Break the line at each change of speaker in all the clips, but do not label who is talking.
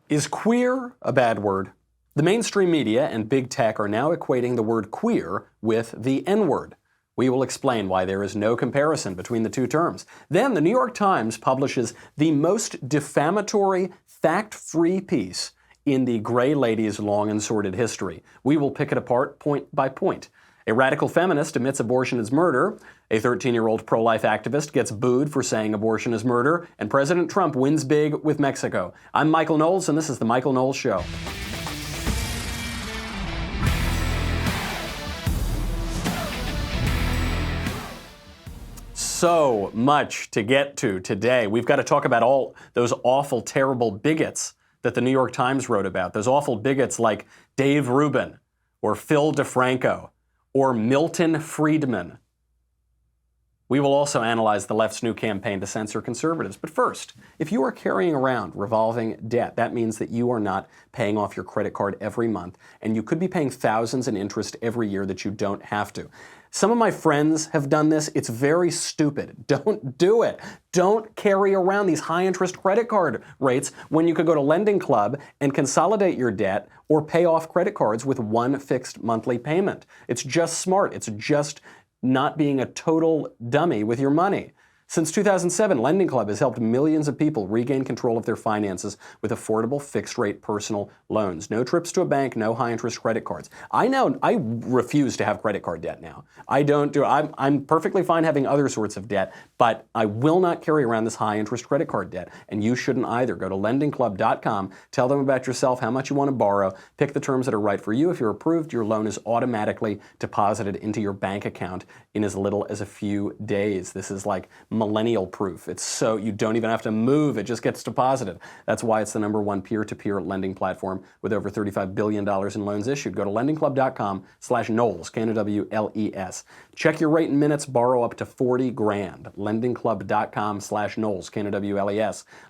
Is queer a bad word? The mainstream media and big tech are now equating the word queer with the N-word. We will explain why there is no comparison between the two terms. Then the New York Times publishes the most defamatory, fact-free piece in the Gray Lady's long and sordid history. We will pick it apart point by point. A radical feminist admits abortion is murder. A 13-year-old pro-life activist gets booed for saying abortion is murder. And President Trump wins big with Mexico. I'm Michael Knowles, and this is The Michael Knowles Show. So much to get to today. We've got to talk about all those awful, terrible bigots that the New York Times wrote about. Those awful bigots like Dave Rubin or Phil DeFranco or Milton Friedman. We will also analyze the left's new campaign to censor conservatives. But first, if you are carrying around revolving debt, that means that you are not paying off your credit card every month, and you could be paying thousands in interest every year that you don't have to. Some of my friends have done this. It's very stupid. Don't do it. Don't carry around these high-interest credit card rates when you could go to Lending Club and consolidate your debt or pay off credit cards with one fixed monthly payment. It's just smart. It's just not being a total dummy with your money. Since 2007, Lending Club has helped millions of people regain control of their finances with affordable fixed-rate personal loans. No trips to a bank, no high-interest credit cards. I refuse to have credit card debt now. I'm perfectly fine having other sorts of debt, but I will not carry around this high-interest credit card debt, and you shouldn't either. Go to lendingclub.com, tell them about yourself, how much you want to borrow, pick the terms that are right for you. If you're approved, your loan is automatically deposited into your bank account in as little as a few days. This is like millennial proof. It's so you don't even have to move. It just gets deposited. That's why it's the #1 peer-to-peer lending platform with over $35 billion in loans issued. Go to lendingclub.com/Knowles, Knowles. Check your rate in minutes, borrow up to 40 grand. Lendingclub.com/Knowles, Knowles.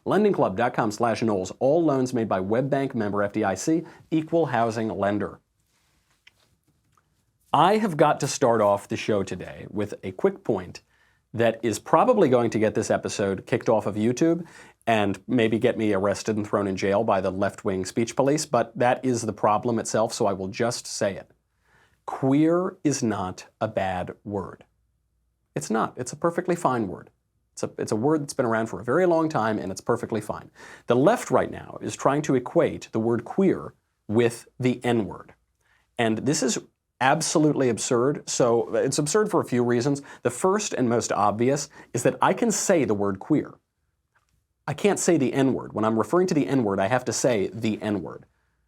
Lendingclub.com/Knowles. All loans made by WebBank, member FDIC, equal housing lender. I have got to start off the show today with a quick point that is probably going to get this episode kicked off of YouTube and maybe get me arrested and thrown in jail by the left-wing speech police, but that is the problem itself, so I will just say it. Queer is not a bad word. It's not. It's a perfectly fine word. It's a word that's been around for a very long time, and it's perfectly fine. The left right now is trying to equate the word queer with the N-word. And this is absolutely absurd. So it's absurd for a few reasons. The first and most obvious is that I can say the word queer. I can't say the N-word. When I'm referring to the N-word, I have to say the N-word.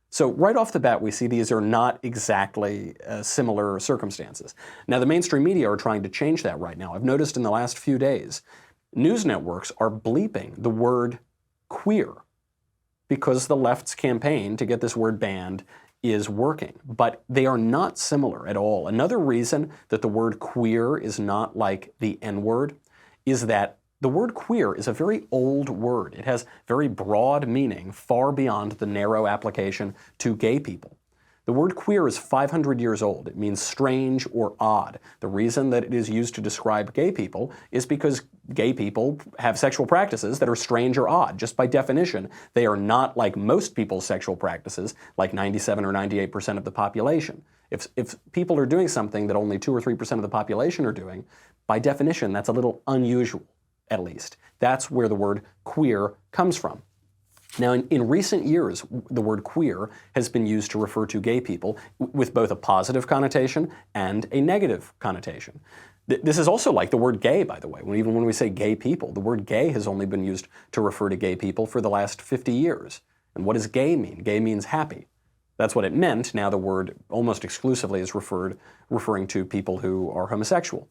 So right off the bat, we see these are not exactly similar circumstances. Now, the mainstream media are trying to change that right now. I've noticed in the last few days, news networks are bleeping the word queer because the left's campaign to get this word banned is working, but they are not similar at all. Another reason that the word queer is not like the N-word is that the word queer is a very old word. It has very broad meaning, far beyond the narrow application to gay people. The word queer is 500 years old. It means strange or odd. The reason that it is used to describe gay people is because gay people have sexual practices that are strange or odd. Just by definition, they are not like most people's sexual practices, like 97 or 98% of the population. If people are doing something that only 2 or 3% of the population are doing, by definition, that's a little unusual, at least. That's where the word queer comes from. Now, in recent years, the word queer has been used to refer to gay people with both a positive connotation and a negative connotation. This is also like the word gay, by the way. Even when we say gay people, the word gay has only been used to refer to gay people for the last 50 years. And what does gay mean? Gay means happy. That's what it meant. Now the word almost exclusively is referring to people who are homosexual.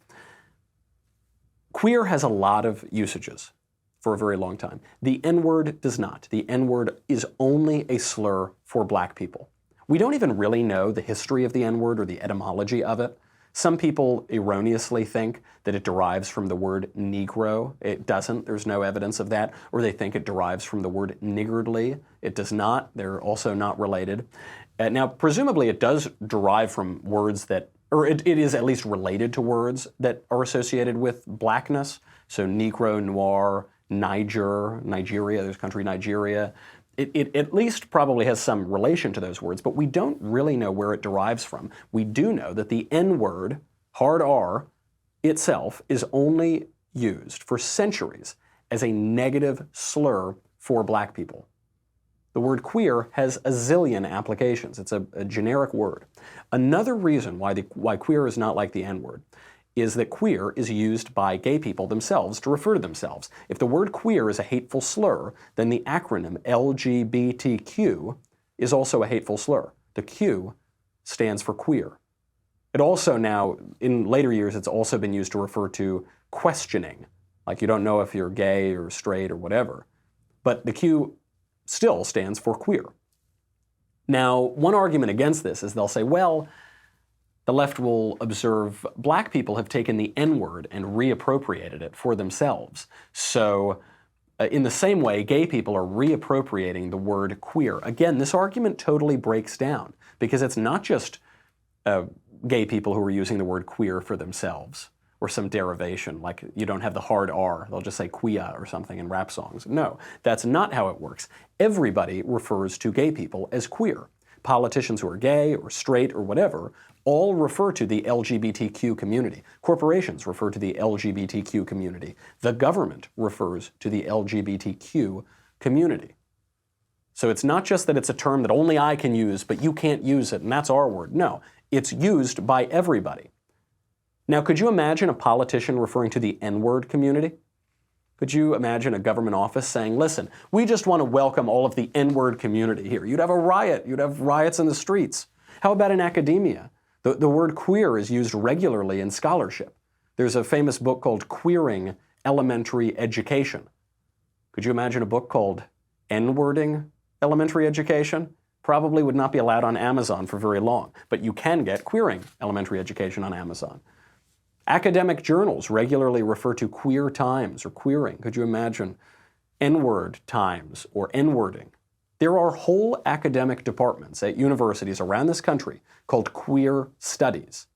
Queer has a lot of usages for a very long time. The N-word does not. The N-word is only a slur for black people. We don't even really know the history of the N-word or the etymology of it. Some people erroneously think that it derives from the word Negro. It doesn't. There's no evidence of that. Or they think it derives from the word niggardly. It does not. They're also not related. Now, presumably it does derive from words that, or it is at least related to words that are associated with blackness. So Negro, Noir, Nigeria, there's country Nigeria. It at least probably has some relation to those words, but we don't really know where it derives from. We do know that the N word, hard R, itself is only used for centuries as a negative slur for black people. The word queer has a zillion applications. It's a generic word. Another reason why queer is not like the N-word is that queer is used by gay people themselves to refer to themselves. If the word queer is a hateful slur, then the acronym LGBTQ is also a hateful slur. The Q stands for queer. It also now, in later years, it's also been used to refer to questioning, like you don't know if you're gay or straight or whatever. But the Q still stands for queer. Now, one argument against this is they'll say, well, the left will observe black people have taken the N-word and reappropriated it for themselves. So in the same way, gay people are reappropriating the word queer. Again, this argument totally breaks down because it's not just gay people who are using the word queer for themselves or some derivation, like you don't have the hard R, they'll just say queer or something in rap songs. No, that's not how it works. Everybody refers to gay people as queer. Politicians who are gay or straight or whatever all refer to the LGBTQ community. Corporations refer to the LGBTQ community. The government refers to the LGBTQ community. So it's not just that it's a term that only I can use, but you can't use it, and that's our word. No, it's used by everybody. Now, could you imagine a politician referring to the N-word community? Could you imagine a government office saying, listen, we just want to welcome all of the N-word community here. You'd have a riot. You'd have riots in the streets. How about in academia? The word queer is used regularly in scholarship. There's a famous book called Queering Elementary Education. Could you imagine a book called N-wording Elementary Education? Probably would not be allowed on Amazon for very long, but you can get Queering Elementary Education on Amazon. Academic journals regularly refer to queer times or queering. Could you imagine N-word times or N-wording? There are whole academic departments at universities around this country called queer studies.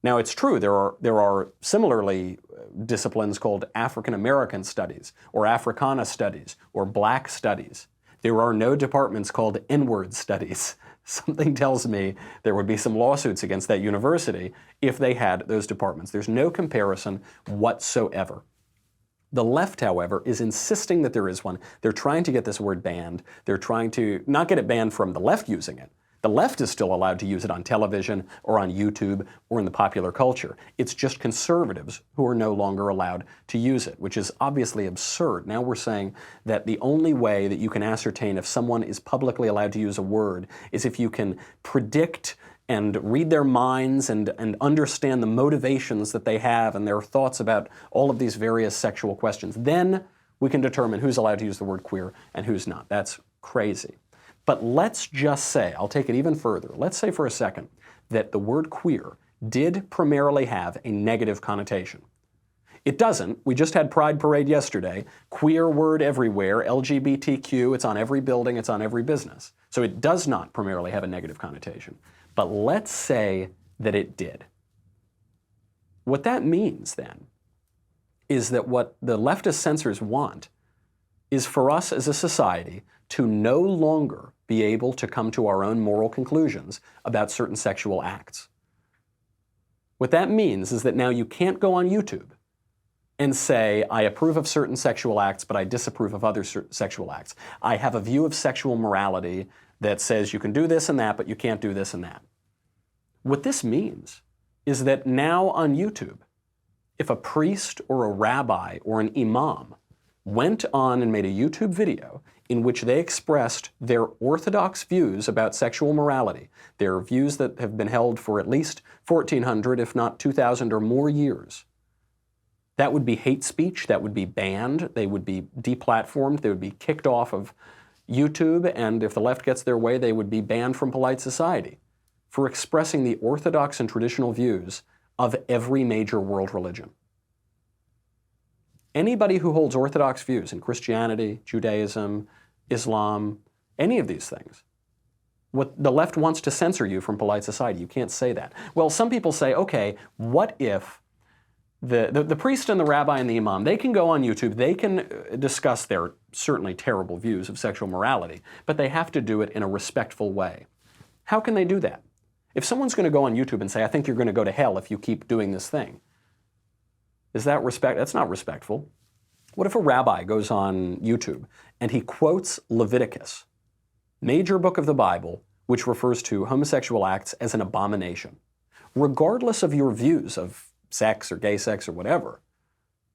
Now, it's true, there are similarly disciplines called African American studies or Africana studies or black studies. There are no departments called N-word studies. Something tells me there would be some lawsuits against that university if they had those departments. There's no comparison whatsoever. The left, however, is insisting that there is one. They're trying to get this word banned. They're trying to not get it banned from the left using it. The left is still allowed to use it on television or on YouTube or in the popular culture. It's just conservatives who are no longer allowed to use it, which is obviously absurd. Now we're saying that the only way that you can ascertain if someone is publicly allowed to use a word is if you can predict and read their minds and understand the motivations that they have and their thoughts about all of these various sexual questions. Then we can determine who's allowed to use the word queer and who's not. That's crazy. But let's just say, I'll take it even further, let's say for a second that the word queer did primarily have a negative connotation. It doesn't. We just had Pride Parade yesterday. Queer word everywhere, LGBTQ, it's on every building, it's on every business. So it does not primarily have a negative connotation. But let's say that it did. What that means then is that what the leftist censors want is for us as a society to no longer be able to come to our own moral conclusions about certain sexual acts. What that means is that now you can't go on YouTube and say, I approve of certain sexual acts, but I disapprove of other sexual acts. I have a view of sexual morality that says you can do this and that, but you can't do this and that. What this means is that now on YouTube, if a priest or a rabbi or an imam went on and made a YouTube video in which they expressed their orthodox views about sexual morality, their views that have been held for at least 1,400, if not 2,000 or more years, that would be hate speech, that would be banned, they would be deplatformed, they would be kicked off of YouTube, and if the left gets their way, they would be banned from polite society for expressing the orthodox and traditional views of every major world religion. Anybody who holds orthodox views in Christianity, Judaism, Islam, any of these things, what the left wants to censor you from polite society. You can't say that. Well, some people say, okay, what if the priest and the rabbi and the imam, they can go on YouTube, they can discuss their certainly terrible views of sexual morality, but they have to do it in a respectful way. How can they do that? If someone's going to go on YouTube and say, I think you're going to go to hell if you keep doing this thing, is that respect? That's not respectful. What if a rabbi goes on YouTube and he quotes Leviticus, major book of the Bible, which refers to homosexual acts as an abomination? Regardless of your views of sex or gay sex or whatever,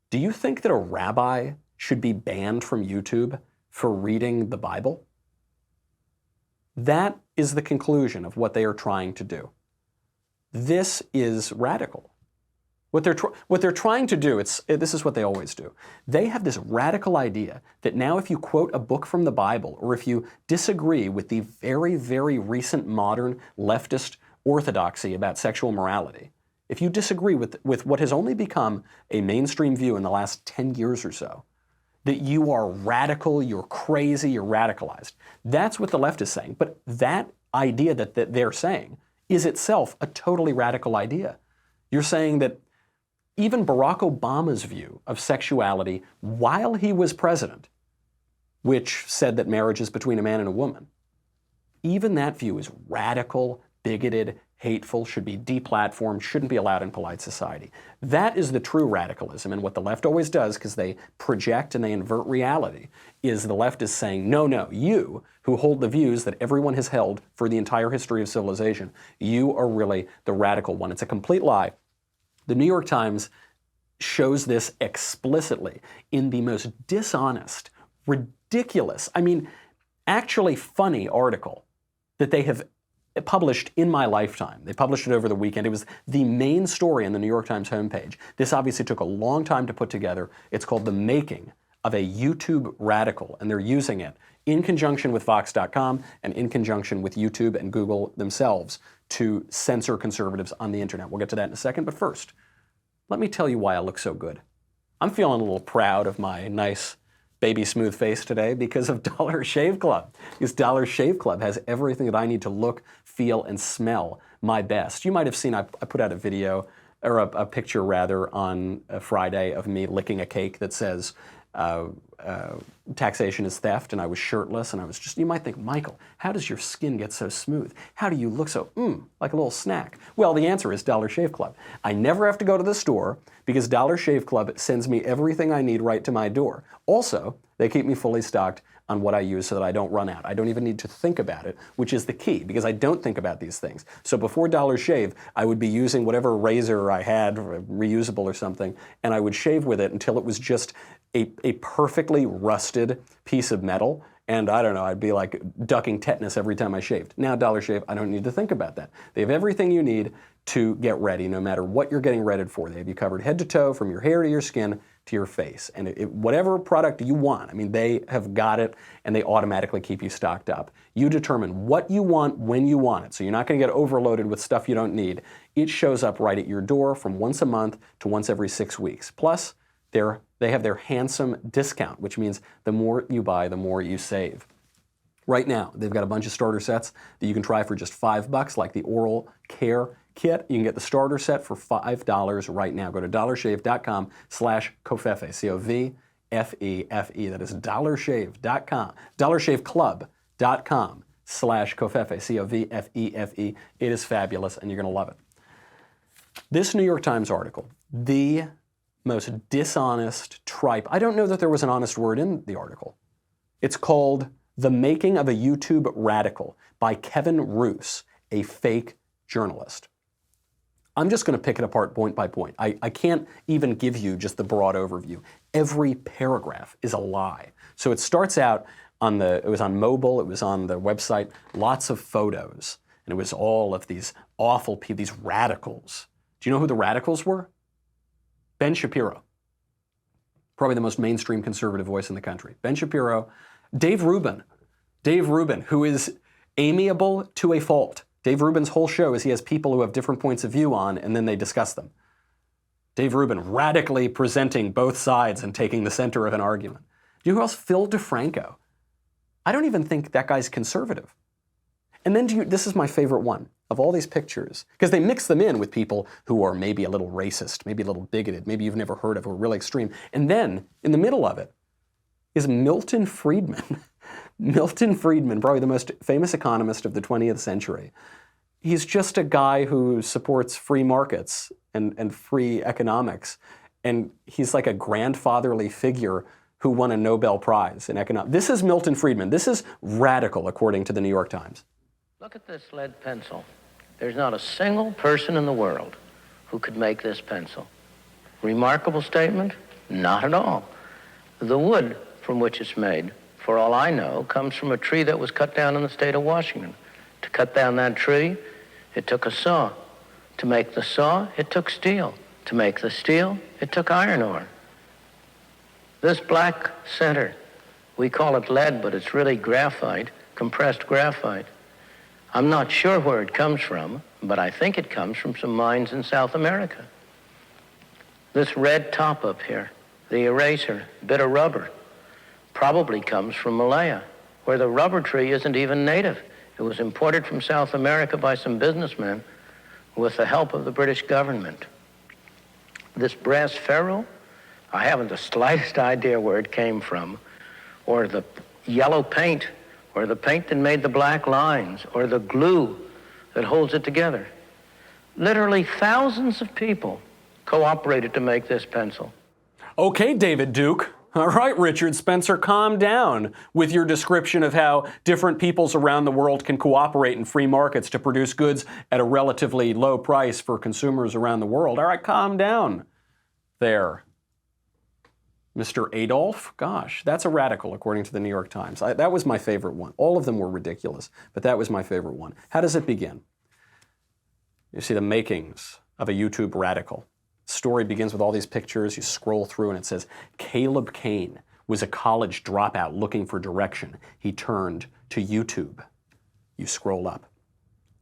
do you think that a rabbi should be banned from YouTube for reading the Bible? That is the conclusion of what they are trying to do. This is radical. What they're trying to do, this is what they always do. They have this radical idea that now if you quote a book from the Bible, or if you disagree with the very, very recent modern leftist orthodoxy about sexual morality, if you disagree with what has only become a mainstream view in the last 10 years or so, that you are radical, you're crazy, you're radicalized. That's what the left is saying. But that idea that they're saying is itself a totally radical idea. You're saying that even Barack Obama's view of sexuality while he was president, which said that marriage is between a man and a woman, even that view is radical, bigoted, hateful, should be deplatformed, shouldn't be allowed in polite society. That is the true radicalism, and what the left always does, because they project and they invert reality, is the left is saying, no, you who hold the views that everyone has held for the entire history of civilization, you are really the radical one. It's a complete lie. The New York Times shows this explicitly in the most dishonest, ridiculous, actually funny article that they have published in my lifetime. They published it over the weekend. It was the main story on the New York Times homepage. This obviously took a long time to put together. It's called The Making of a YouTube Radical, and they're using it in conjunction with Vox.com and in conjunction with YouTube and Google themselves to censor conservatives on the internet. We'll get to that in a second, but first, let me tell you why I look so good. I'm feeling a little proud of my nice baby smooth face today because of Dollar Shave Club. Because Dollar Shave Club has everything that I need to look, feel, and smell my best. You might have seen I put out a video, or a picture rather, on a Friday of me licking a cake that says taxation is theft, and I was shirtless, and I was just, you might think, Michael, how does your skin get so smooth? How do you look so, like a little snack? Well, the answer is Dollar Shave Club. I never have to go to the store because Dollar Shave Club sends me everything I need right to my door. Also, they keep me fully stocked on what I use so that I don't run out. I don't even need to think about it, which is the key, because I don't think about these things. So before Dollar Shave, I would be using whatever razor I had, reusable or something, and I would shave with it until it was just a perfectly rusted piece of metal, and I don't know, I'd be like ducking tetanus every time I shaved. Now Dollar Shave, I don't need to think about that. They have everything you need to get ready, no matter what you're getting ready for. They have you covered head to toe, from your hair to your skin to your face. And whatever product you want, they have got it, and they automatically keep you stocked up. You determine what you want when you want it, so you're not going to get overloaded with stuff you don't need. It shows up right at your door from once a month to once every 6 weeks. Plus, they have their handsome discount, which means the more you buy, the more you save. Right now, they've got a bunch of starter sets that you can try for just $5, like the Oral Care Kit. You can get the starter set for $5 right now. Go to dollarshave.com/covfefe, C-O-V-F-E-F-E. That is dollarshave.com, dollarshaveclub.com/covfefe, C-O-V-F-E-F-E. It is fabulous, and you're going to love it. This New York Times article, the most dishonest tripe. I don't know that there was an honest word in the article. It's called The Making of a YouTube Radical by Kevin Roose, a fake journalist. I'm just going to pick it apart point by point. I can't even give you just the broad overview. Every paragraph is a lie. So it starts out it was on mobile, it was on the website, lots of photos, and it was all of these awful people, these radicals. Do you know who the radicals were? Ben Shapiro, probably the most mainstream conservative voice in the country. Ben Shapiro, Dave Rubin, who is amiable to a fault. Dave Rubin's whole show is he has people who have different points of view on, and then they discuss them. Dave Rubin radically presenting both sides and taking the center of an argument. Do you know who else? Phil DeFranco. I don't even think that guy's conservative. And then this is my favorite one. of all these pictures, because they mix them in with people who are maybe a little racist, maybe a little bigoted, maybe you've never heard of, who are really extreme. And then, in the middle of it, is Milton Friedman. Milton Friedman, probably the most famous economist of the 20th century. He's just a guy who supports free markets and free economics. And he's like a grandfatherly figure who won a Nobel Prize in economics. This is Milton Friedman. This is radical, according to the New York Times.
Look at this lead pencil. There's not a single person in the world who could make this pencil. Remarkable statement? Not at all. The wood from which it's made, for all I know, comes from a tree that was cut down in the state of Washington. To cut down that tree, it took a saw. To make the saw, it took steel. To make the steel, it took iron ore. This black center, we call it lead, but it's really graphite, compressed graphite. I'm not sure where it comes from, but I think it comes from some mines in South America. This red top up here, the eraser, bit of rubber, probably comes from Malaya, where the rubber tree isn't even native. It was imported from South America by some businessmen with the help of the British government. This brass ferrule, I haven't the slightest idea where it came from, or the yellow paint, or the paint that made the black lines, or the glue that holds it together. Literally thousands of people cooperated to make this pencil.
Okay, David Duke. All right, Richard Spencer, calm down with your description of how different peoples around the world can cooperate in free markets to produce goods at a relatively low price for consumers around the world. All right, calm down there. Mr. Adolf, gosh, that's a radical, according to the New York Times. That was my favorite one. All of them were ridiculous, but that was my favorite one. How does it begin? You see the makings of a YouTube radical. Story begins with all these pictures. You scroll through and it says, Caleb Kane was a college dropout looking for direction. He turned to YouTube. You scroll up.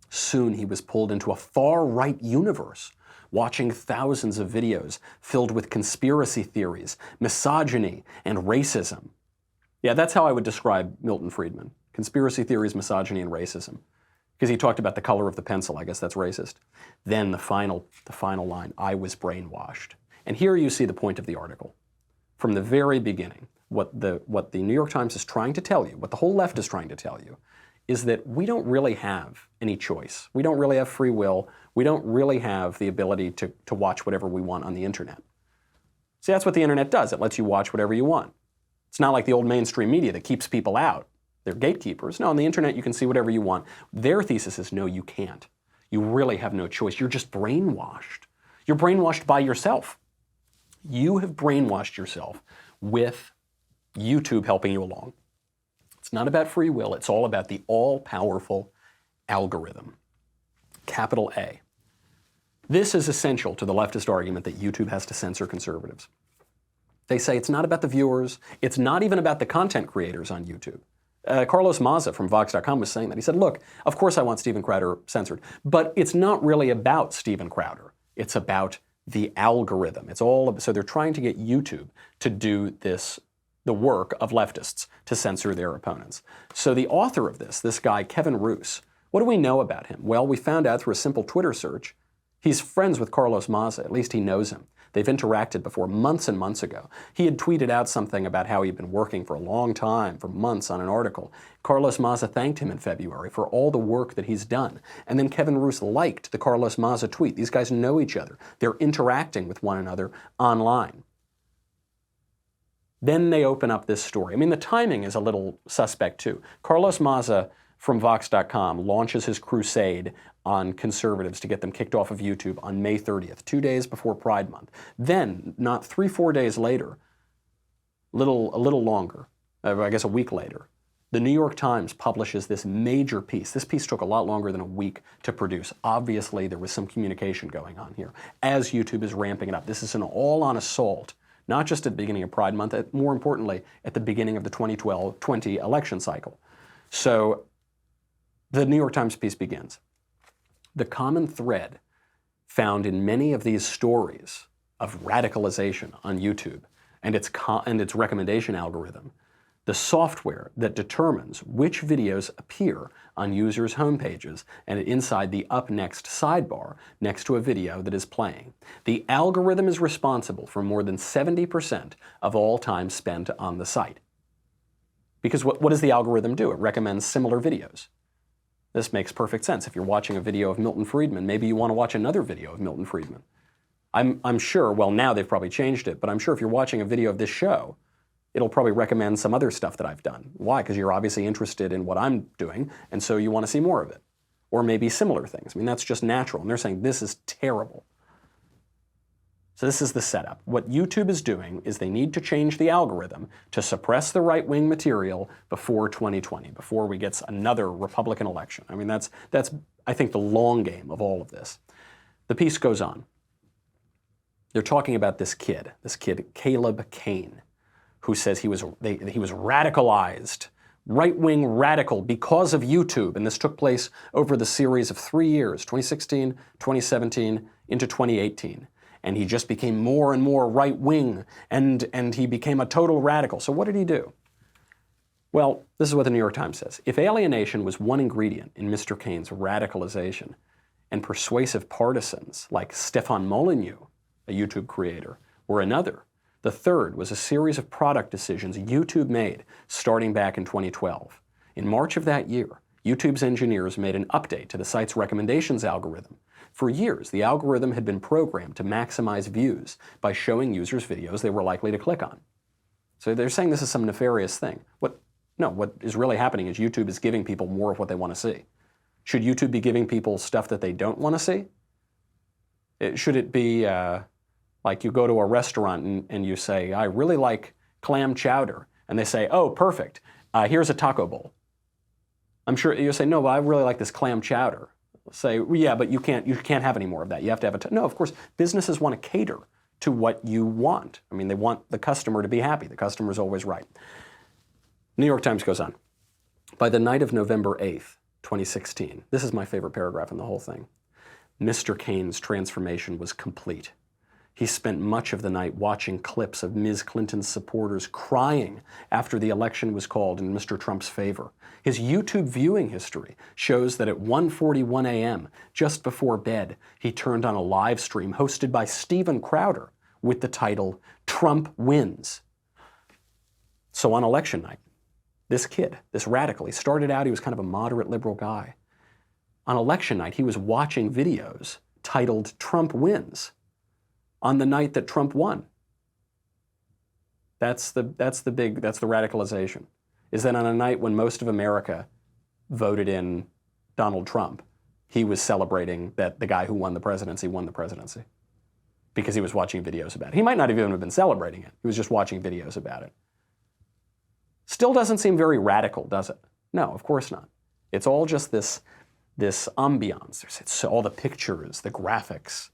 Soon he was pulled into a far-right universe, watching thousands of videos filled with conspiracy theories, misogyny, and racism. Yeah, that's how I would describe Milton Friedman. Conspiracy theories, misogyny, and racism. Because he talked about the color of the pencil. I guess that's racist. Then the final line, I was brainwashed. And here you see the point of the article. From the very beginning, what the New York Times is trying to tell you, what the whole left is trying to tell you, is that we don't really have any choice. We don't really have free will. We don't really have the ability to watch whatever we want on the internet. See, that's what the internet does. It lets you watch whatever you want. It's not like the old mainstream media that keeps people out. They're gatekeepers. No, on the internet you can see whatever you want. Their thesis is, no, you can't. You really have no choice. You're just brainwashed. You're brainwashed by yourself. You have brainwashed yourself with YouTube helping you along. It's not about free will. It's all about the all-powerful algorithm. Capital A. This is essential to the leftist argument that YouTube has to censor conservatives. They say it's not about the viewers. It's not even about the content creators on YouTube. Carlos Maza from Vox.com was saying that. He said, look, of course I want Steven Crowder censored, but it's not really about Steven Crowder. It's about the algorithm. It's all, so they're trying to get YouTube to do this, the work of leftists, to censor their opponents. So the author of this guy, Kevin Roose, what do we know about him? Well, we found out through a simple Twitter search. He's friends with Carlos Maza, at least he knows him. They've interacted before months and months ago. He had tweeted out something about how he'd been working for a long time, for months on an article. Carlos Maza thanked him in February for all the work that he's done. And then Kevin Roose liked the Carlos Maza tweet. These guys know each other. They're interacting with one another online. Then they open up this story. I mean, the timing is a little suspect too. Carlos Maza from Vox.com launches his crusade on conservatives to get them kicked off of YouTube on May 30th, 2 days before Pride Month. Then, not 3-4 days later, a little longer, I guess a week later, the New York Times publishes this major piece. This piece took a lot longer than a week to produce. Obviously, there was some communication going on here as YouTube is ramping it up. This is an all-on assault, not just at the beginning of Pride Month, more importantly, at the beginning of the 2020 election cycle. So the New York Times piece begins. The common thread found in many of these stories of radicalization on YouTube and its recommendation algorithm the software that determines which videos appear on users' homepages and inside the Up Next sidebar next to a video that is playing. The algorithm is responsible for more than 70% of all time spent on the site. Because what does the algorithm do? It recommends similar videos. This makes perfect sense. If you're watching a video of Milton Friedman, maybe you want to watch another video of Milton Friedman. I'm sure, well, now they've probably changed it, but I'm sure if you're watching a video of this show, it'll probably recommend some other stuff that I've done. Why? Because you're obviously interested in what I'm doing, and so you want to see more of it. Or maybe similar things. I mean, that's just natural. And they're saying, this is terrible. So this is the setup. What YouTube is doing is they need to change the algorithm to suppress the right-wing material before 2020, before we get another Republican election. I mean, that's I think, the long game of all of this. The piece goes on. They're talking about this kid, Caleb Kane, who says he was radicalized, right-wing radical because of YouTube. And this took place over the series of 3 years, 2016, 2017, into 2018. And he just became more and more right-wing, and he became a total radical. So what did he do? Well, this is what the New York Times says. If alienation was one ingredient in Mr. Kane's radicalization, and persuasive partisans like Stefan Molyneux, a YouTube creator, were another, the third was a series of product decisions YouTube made starting back in 2012. In March of that year, YouTube's engineers made an update to the site's recommendations algorithm. For years, the algorithm had been programmed to maximize views by showing users videos they were likely to click on. So they're saying this is some nefarious thing. What is really happening is YouTube is giving people more of what they want to see. Should YouTube be giving people stuff that they don't want to see? Should it be like you go to a restaurant and you say, I really like clam chowder, and they say, oh, perfect, here's a taco bowl. I'm sure you'll say, no, but I really like this clam chowder. Say, well, yeah, but you can't have any more of that. You have to have no, of course, businesses want to cater to what you want. I mean, they want the customer to be happy. The customer's always right. New York Times goes on. By the night of November 8th, 2016, this is my favorite paragraph in the whole thing, Mr. Kane's transformation was complete. He spent much of the night watching clips of Ms. Clinton's supporters crying after the election was called in Mr. Trump's favor. His YouTube viewing history shows that at 1:41 a.m., just before bed, he turned on a live stream hosted by Steven Crowder with the title, Trump Wins. So on election night, this kid, this radical, he started out, he was kind of a moderate liberal guy. On election night, he was watching videos titled Trump Wins on the night that Trump won. That's the radicalization. Is that on a night when most of America voted in Donald Trump, he was celebrating that the guy who won the presidency because he was watching videos about it. He might not even have been celebrating it. He was just watching videos about it. Still doesn't seem very radical, does it? No, of course not. It's all just this ambiance. It's all the pictures, the graphics.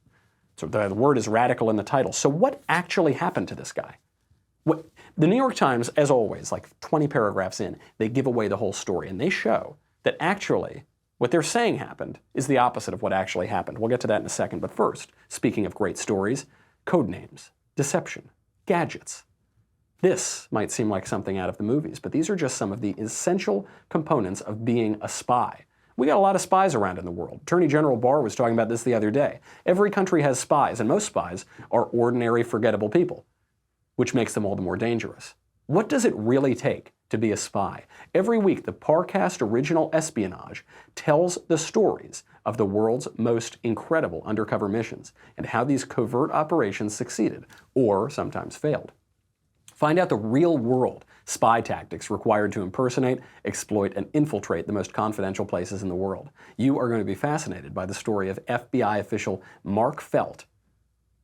So the word is radical in the title. So what actually happened to this guy? The New York Times, as always, like 20 paragraphs in, they give away the whole story. And they show that actually what they're saying happened is the opposite of what actually happened. We'll get to that in a second. But first, speaking of great stories, code names, deception, gadgets. This might seem like something out of the movies, but these are just some of the essential components of being a spy. We got a lot of spies around in the world. Attorney General Barr was talking about this the other day. Every country has spies, and most spies are ordinary, forgettable people, which makes them all the more dangerous. What does it really take to be a spy? Every week, the Parcast Original Espionage tells the stories of the world's most incredible undercover missions and how these covert operations succeeded, or sometimes failed. Find out the real-world spy tactics required to impersonate, exploit, and infiltrate the most confidential places in the world. You are going to be fascinated by the story of FBI official Mark Felt.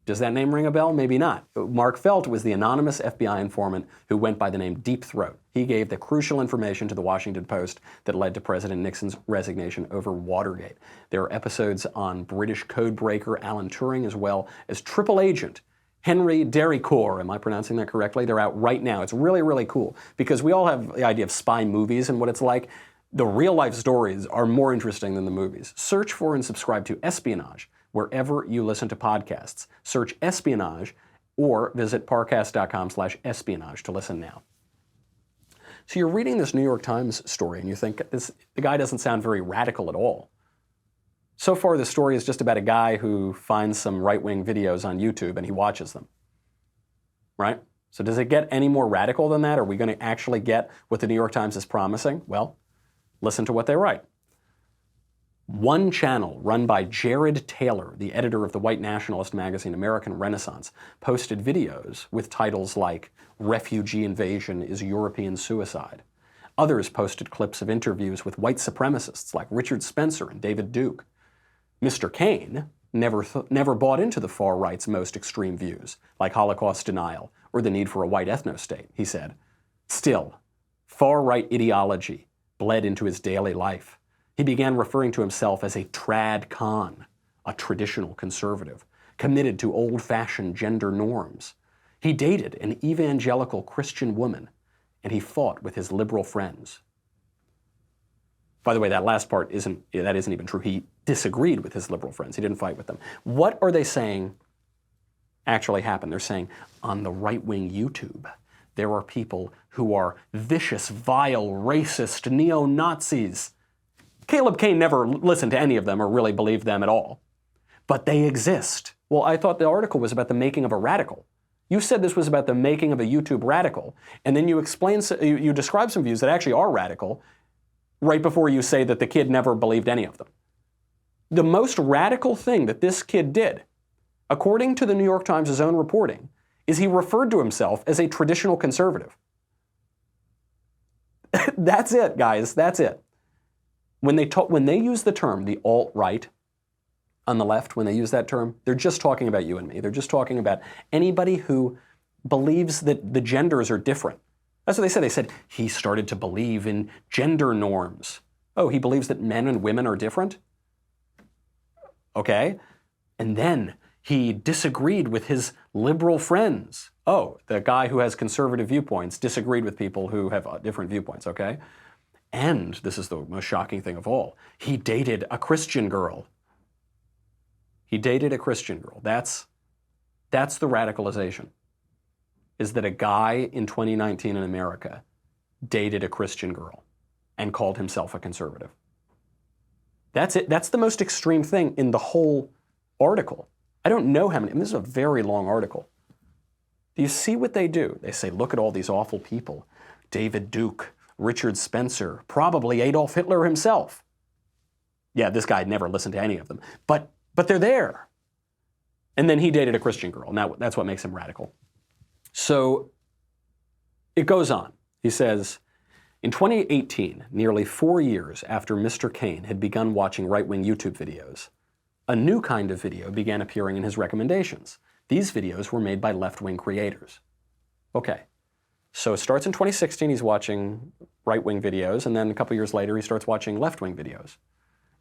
Does that name ring a bell? Maybe not. But Mark Felt was the anonymous FBI informant who went by the name Deep Throat. He gave the crucial information to the Washington Post that led to President Nixon's resignation over Watergate. There are episodes on British codebreaker Alan Turing, as well as Triple Agent Henry Dericourt. Am I pronouncing that correctly? They're out right now. It's really, really cool because we all have the idea of spy movies and what it's like. The real-life stories are more interesting than the movies. Search for and subscribe to Espionage wherever you listen to podcasts. Search Espionage or visit parcast.com/espionage to listen now. So you're reading this New York Times story and you think the guy doesn't sound very radical at all. So far, the story is just about a guy who finds some right-wing videos on YouTube and he watches them, right? So does it get any more radical than that? Are we going to actually get what the New York Times is promising? Well, listen to what they write. One channel run by Jared Taylor, the editor of the white nationalist magazine American Renaissance, posted videos with titles like "Refugee Invasion is European Suicide." Others posted clips of interviews with white supremacists like Richard Spencer and David Duke. Mr. Kane never bought into the far right's most extreme views, like Holocaust denial or the need for a white ethno-state, he said. Still, far-right ideology bled into his daily life. He began referring to himself as a trad con, a traditional conservative, committed to old-fashioned gender norms. He dated an evangelical Christian woman, and he fought with his liberal friends. By the way, that last part isn't even true. He disagreed with his liberal friends. He didn't fight with them. What are they saying actually happened? They're saying on the right-wing YouTube, there are people who are vicious, vile, racist, neo-Nazis. Caleb Kane never listened to any of them or really believed them at all. But they exist. Well, I thought the article was about the making of a radical. You said this was about the making of a YouTube radical, and then you describe some views that actually are radical right before you say that the kid never believed any of them. The most radical thing that this kid did, according to the New York Times' own reporting, is he referred to himself as a traditional conservative. That's it, guys. That's it. When they use the term, the alt-right, on the left, when they use that term, they're just talking about you and me. They're just talking about anybody who believes that the genders are different. That's what they said. They said he started to believe in gender norms. Oh, he believes that men and women are different? Okay. And then he disagreed with his liberal friends. Oh, the guy who has conservative viewpoints disagreed with people who have different viewpoints, okay? And this is the most shocking thing of all. He dated a Christian girl. He dated a Christian girl. That's the radicalization, is that a guy in 2019 in America dated a Christian girl and called himself a conservative. That's it. That's the most extreme thing in the whole article. I don't know how many. I mean, this is a very long article. Do you see what they do? They say, look at all these awful people. David Duke, Richard Spencer, probably Adolf Hitler himself. Yeah, this guy never listened to any of them. But they're there. And then he dated a Christian girl. Now, that's what makes him radical. So it goes on. He says, in 2018, nearly 4 years after Mr. Kane had begun watching right-wing YouTube videos, a new kind of video began appearing in his recommendations. These videos were made by left-wing creators. Okay, so it starts in 2016, he's watching right-wing videos, and then a couple years later he starts watching left-wing videos.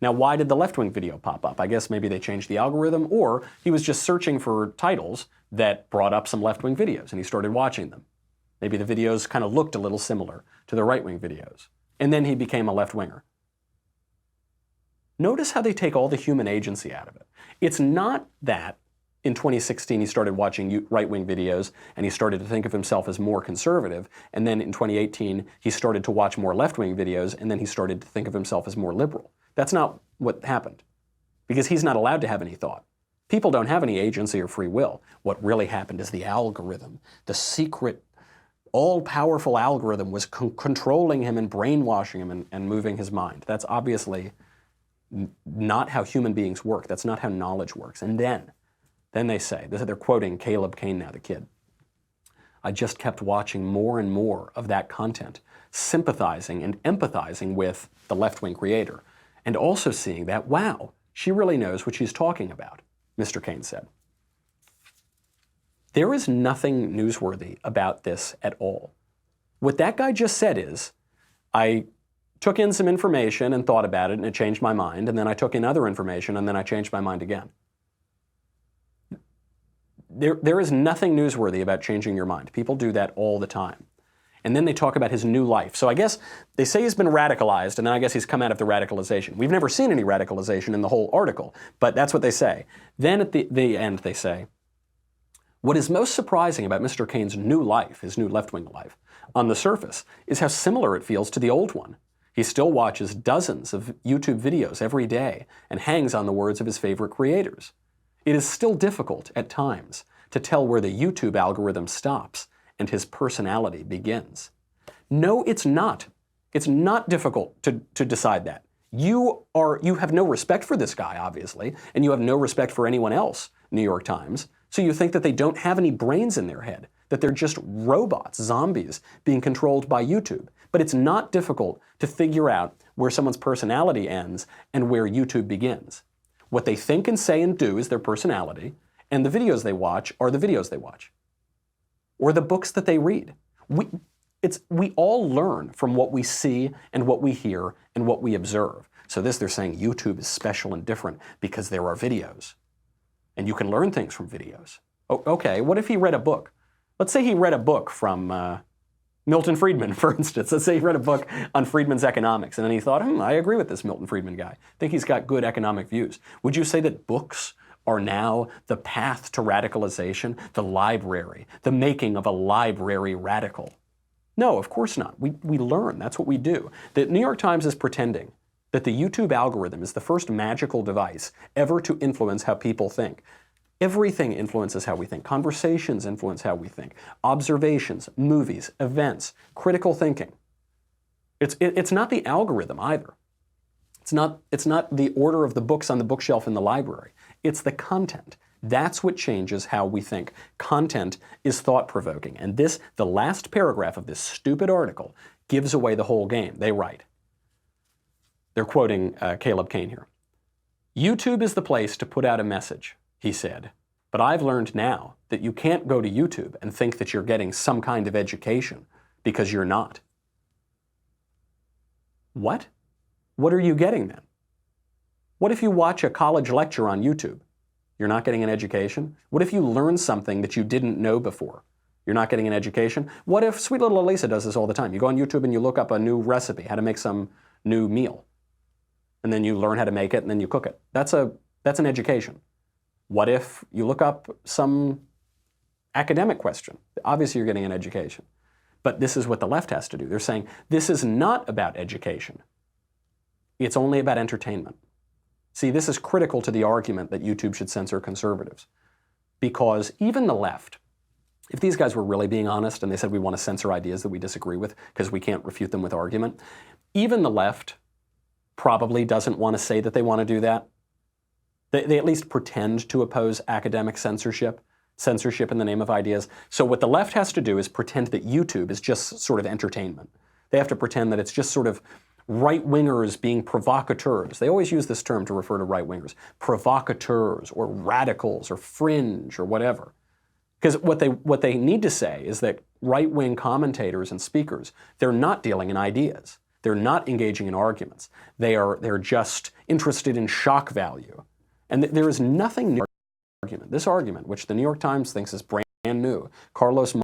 Now, why did the left-wing video pop up? I guess maybe they changed the algorithm, or he was just searching for titles that brought up some left-wing videos, and he started watching them. Maybe the videos kind of looked a little similar to the right-wing videos. And then he became a left-winger. Notice how they take all the human agency out of it. It's not that in 2016 he started watching right-wing videos and he started to think of himself as more conservative, and then in 2018 he started to watch more left-wing videos, and then he started to think of himself as more liberal. That's not what happened, because he's not allowed to have any thought. People don't have any agency or free will. What really happened is the algorithm, the secret, all-powerful algorithm was controlling him and brainwashing him and moving his mind. That's obviously not how human beings work. That's not how knowledge works. And then they say, they're quoting Caleb Kane now, the kid, I just kept watching more and more of that content, sympathizing and empathizing with the left-wing creator, and also seeing that, wow, she really knows what she's talking about, Mr. Kane said. There is nothing newsworthy about this at all. What that guy just said is, I took in some information and thought about it and it changed my mind, and then I took in other information and then I changed my mind again. There is nothing newsworthy about changing your mind. People do that all the time. And then they talk about his new life. So I guess they say he's been radicalized, and then I guess he's come out of the radicalization. We've never seen any radicalization in the whole article, but that's what they say. Then at the end they say, what is most surprising about Mr. Kane's new life, his new left-wing life, on the surface is how similar it feels to the old one. He still watches dozens of YouTube videos every day and hangs on the words of his favorite creators. It is still difficult, at times, to tell where the YouTube algorithm stops and his personality begins. No, it's not. It's not difficult to decide that. You have no respect for this guy, obviously, and you have no respect for anyone else, New York Times, so you think that they don't have any brains in their head, that they're just robots, zombies, being controlled by YouTube. But it's not difficult to figure out where someone's personality ends and where YouTube begins. What they think and say and do is their personality, and the videos they watch are the videos they watch, or the books that they read. We all learn from what we see and what we hear and what we observe. So they're saying YouTube is special and different because there are videos, and you can learn things from videos. Okay, what if he read a book? Let's say he read a book from Milton Friedman, for instance. Let's say he read a book on Friedman's economics, and then he thought, I agree with this Milton Friedman guy. I think he's got good economic views. Would you say that books are now the path to radicalization, the library, the making of a library radical? No, of course not. We learn. That's what we do. The New York Times is pretending that the YouTube algorithm is the first magical device ever to influence how people think. Everything influences how we think. Conversations influence how we think. Observations, movies, events, critical thinking. It's not the algorithm either. It's not the order of the books on the bookshelf in the library. It's the content. That's what changes how we think. Content is thought-provoking. And the last paragraph of this stupid article gives away the whole game. They write. They're quoting Caleb Cain here. YouTube is the place to put out a message, he said. But I've learned now that you can't go to YouTube and think that you're getting some kind of education, because you're not. What? What are you getting then? What if you watch a college lecture on YouTube? You're not getting an education? What if you learn something that you didn't know before? You're not getting an education? What if, sweet little Elisa does this all the time. You go on YouTube and you look up a new recipe, how to make some new meal. And then you learn how to make it and then you cook it. That's an education. What if you look up some academic question? Obviously you're getting an education. But this is what the left has to do. They're saying this is not about education. It's only about entertainment. See, this is critical to the argument that YouTube should censor conservatives. Because even the left, if these guys were really being honest and they said we want to censor ideas that we disagree with because we can't refute them with argument, even the left probably doesn't want to say that they want to do that. They at least pretend to oppose academic censorship in the name of ideas. So what the left has to do is pretend that YouTube is just sort of entertainment. They have to pretend that it's just sort of right-wingers being provocateurs. They always use this term to refer to right-wingers. Provocateurs or radicals or fringe or whatever. Because what they need to say is that right-wing commentators and speakers, they're not dealing in ideas. They're not engaging in arguments. They're just interested in shock value. And there is nothing new in this argument, which the New York Times thinks is brand new. Carlos